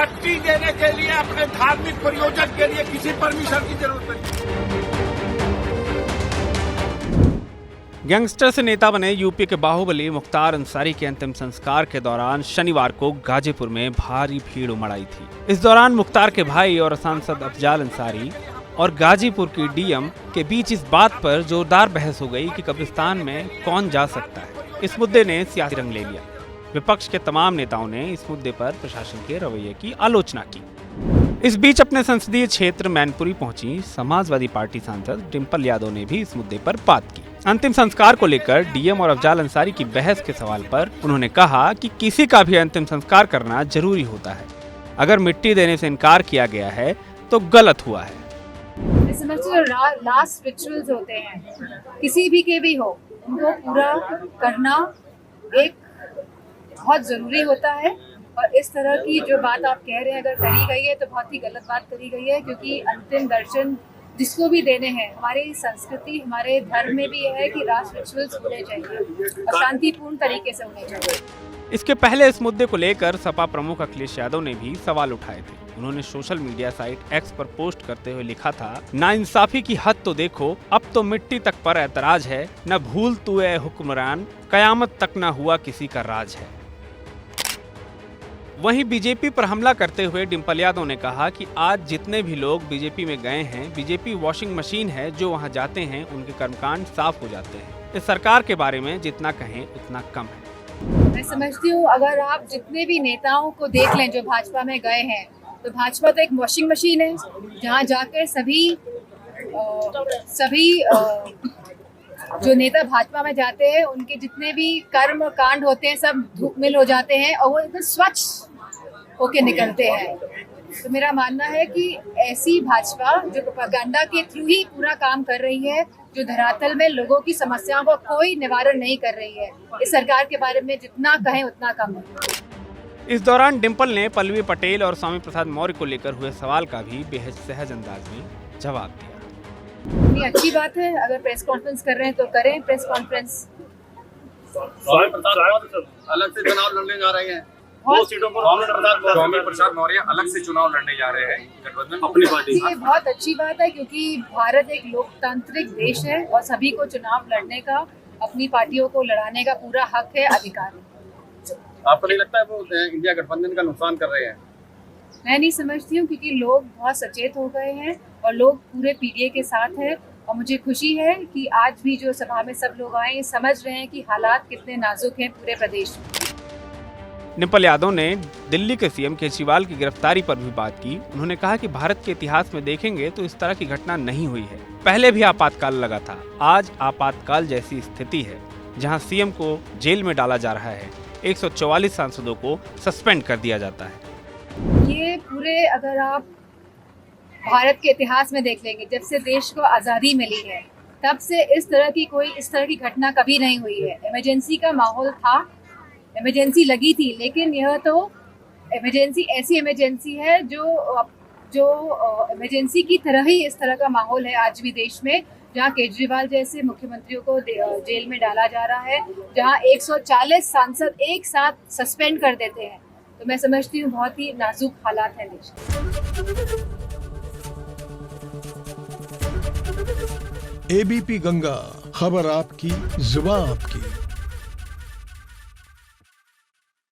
मट्टी देने के लिए अपने धार्मिक प्रयोजन के लिए किसी परमिशन की जरूरत नहीं। गैंगस्टर से नेता बने यूपी के बाहुबली मुख्तार अंसारी के अंतिम संस्कार के दौरान शनिवार को गाजीपुर में भारी भीड़ उमड़ आई थी। इस दौरान मुख्तार के भाई और सांसद अफजाल अंसारी और गाजीपुर की डीएम के बीच इस बात पर जोरदार बहस हो गई कि कब्रिस्तान में कौन जा सकता है। इस मुद्दे ने सियासी रंग ले लिया। विपक्ष के तमाम नेताओं ने इस मुद्दे पर प्रशासन के रवैये की आलोचना की। इस बीच अपने संसदीय क्षेत्र मैनपुरी पहुंची समाजवादी पार्टी सांसद डिंपल यादव ने भी इस मुद्दे पर बात की। अंतिम संस्कार को लेकर डीएम और अफजाल अंसारी की बहस के सवाल पर उन्होंने कहा कि किसी का भी अंतिम संस्कार करना जरूरी होता है। अगर मिट्टी देने से इनकार किया गया है तो गलत हुआ है। लास्ट रिचुअल्स होते हैं, किसी भी के भी हो, उनको पूरा करना एक बहुत जरूरी होता है। और इस तरह की जो बात आप कह रहे हैं अगर करी गई है तो बहुत ही गलत बात करी गई है, क्योंकि अंतिम दर्शन जिसको भी देने हैं, हमारी संस्कृति हमारे धर्म में भी है कि लास्ट रिचुअल्स होने चाहिए और शांतिपूर्ण तरीके से होने चाहिए। इसके पहले इस मुद्दे को लेकर सपा प्रमुख अखिलेश यादव ने भी सवाल उठाए थे। उन्होंने सोशल मीडिया साइट एक्स पर पोस्ट करते हुए लिखा था, नाइंसाफी की हद तो देखो, अब तो मिट्टी तक पर ऐतराज है, न भूल तू ए हुक्मरान, कयामत तक न हुआ किसी का राज है। वहीं बीजेपी पर हमला करते हुए डिंपल यादव ने कहा कि आज जितने भी लोग बीजेपी में गए हैं, बीजेपी वॉशिंग मशीन है, जो वहां जाते हैं उनके कर्मकांड साफ हो जाते हैं। इस सरकार के बारे में जितना कहें उतना कम है। मैं समझती हूँ अगर आप जितने भी नेताओं को देख लें जो भाजपा में गए हैं, तो भाजपा तो एक वॉशिंग मशीन है जहाँ जाकर सभी जो नेता भाजपा में जाते हैं उनके जितने भी कर्म कांड होते हैं सब धूप मिल हो जाते हैं और वो एकदम स्वच्छ होके निकलते हैं। तो मेरा मानना है कि ऐसी भाजपा जो प्रोपेगेंडा के थ्रू ही पूरा काम कर रही है, जो धरातल में लोगों की समस्याओं का कोई निवारण नहीं कर रही है, इस सरकार के बारे में जितना कहें उतना कम है। इस दौरान डिंपल ने पल्लवी पटेल और स्वामी प्रसाद मौर्य को लेकर हुए सवाल का भी बेहद सहज अंदाज में जवाब दिया। ये अच्छी बात है, अगर प्रेस कॉन्फ्रेंस कर रहे हैं तो करें प्रेस कॉन्फ्रेंस। अलग से चुनाव लड़ने जा रहे हैं, बहुत 2 सीटों पर स्वामी प्रसाद मौर्य अलग से चुनाव लड़ने जा रहे हैं गठबंधन अपनी पार्टी। ये बहुत अच्छी बात है, क्योंकि भारत एक लोकतांत्रिक देश है और सभी को चुनाव लड़ने का, अपनी पार्टियों को लड़ाने का पूरा हक है, अधिकार है। आपको नहीं लगता है वो इंडिया गठबंधन का नुकसान कर रहे हैं? मैं नहीं समझती हूँ, क्योंकि लोग बहुत सचेत हो गए हैं और लोग पूरे पीडीए के साथ हैं। और मुझे खुशी है कि आज भी जो सभा में सब लोग आए समझ रहे हैं कि हालात कितने नाजुक हैं पूरे प्रदेश में। डिंपल यादव ने दिल्ली के सीएम केजरीवाल की गिरफ्तारी पर भी बात की। उन्होंने कहा कि भारत के इतिहास में देखेंगे तो इस तरह की घटना नहीं हुई है। पहले भी आपातकाल लगा था, आज आपातकाल जैसी स्थिति है जहां सीएम को जेल में डाला जा रहा है, 144 सांसदों को सस्पेंड कर दिया जाता है। ये पूरे अगर आप भारत के इतिहास में देख लेंगे, जब से देश को आज़ादी मिली है तब से इस तरह की घटना कभी नहीं हुई है। इमरजेंसी का माहौल था, इमरजेंसी लगी थी, लेकिन यह तो इमरजेंसी ऐसी इमरजेंसी है जो इमरजेंसी की तरह ही इस तरह का माहौल है आज भी देश में, जहां केजरीवाल जैसे मुख्यमंत्रियों को जेल में डाला जा रहा है, जहां 140 सांसद एक साथ सस्पेंड कर देते हैं। तो मैं समझती हूँ बहुत ही नाजुक हालात है देश में। एबीपी गंगा, खबर आपकी, जुबान आपकी।